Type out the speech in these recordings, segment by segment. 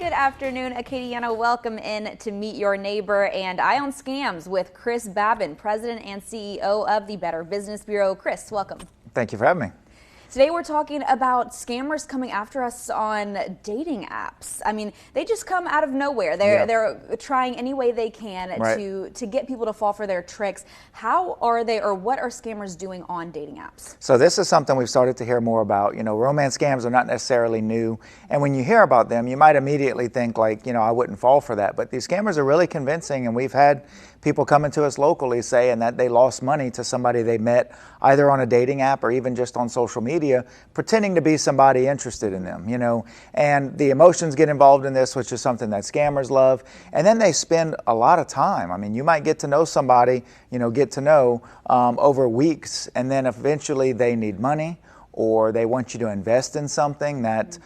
Good afternoon, Acadiana. Welcome in to Meet Your Neighbor and Eye on Scams with Chris Babin, President and CEO of the Better Business Bureau. Chris, welcome. Thank you for having me. Today we're talking about scammers coming after us on dating apps. I mean, they just come out of nowhere. They're trying any way they can to get people to fall for their tricks. How are they, or what are scammers doing on dating apps? So this is something we've started to hear more about. You know, romance scams are not necessarily new. And when you hear about them, you might immediately think like, you know, I wouldn't fall for that. But these scammers are really convincing, and we've had people coming to us locally saying that they lost money to somebody they met either on a dating app or even just on social media, pretending to be somebody interested in them, you know. And the emotions get involved in this, which is something that scammers love. And then they spend a lot of time. I mean, you might get to know somebody, you know, over weeks, and then eventually they need money, or they want you to invest in something that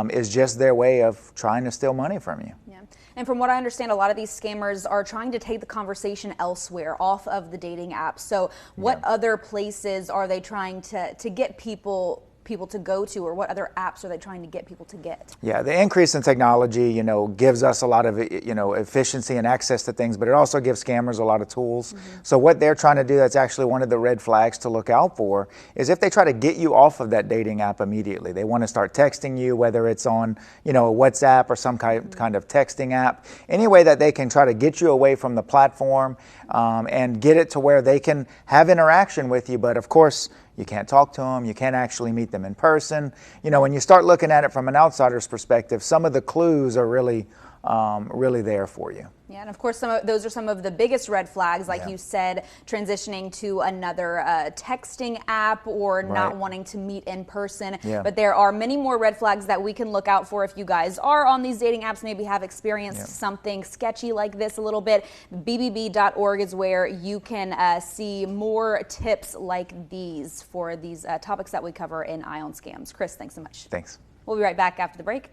is just their way of trying to steal money from you. Yeah. And from what I understand, a lot of these scammers are trying to take the conversation elsewhere, off of the dating apps. So what other places are they trying to get people to go to, or what other apps are they trying to get people to get? Yeah, the increase in technology, you know, gives us a lot of, you know, efficiency and access to things, but it also gives scammers a lot of tools. So what they're trying to do, that's actually one of the red flags to look out for, is if they try to get you off of that dating app immediately. They want to start texting you, whether it's on, you know, WhatsApp or some kind of texting app, any way that they can try to get you away from the platform and get it to where they can have interaction with you. But of course, you can't talk to them. You can't actually meet them in person. You know, when you start looking at it from an outsider's perspective, some of the clues are really there for you. Yeah, and of course, those are some of the biggest red flags, like you said, transitioning to another texting app or not wanting to meet in person. But there are many more red flags that we can look out for if you guys are on these dating apps, maybe have experienced something sketchy like this a little bit. BBB.org is where you can see more tips like these for these topics that we cover in Eye on Scams. Chris, thanks so much. Thanks. We'll be right back after the break.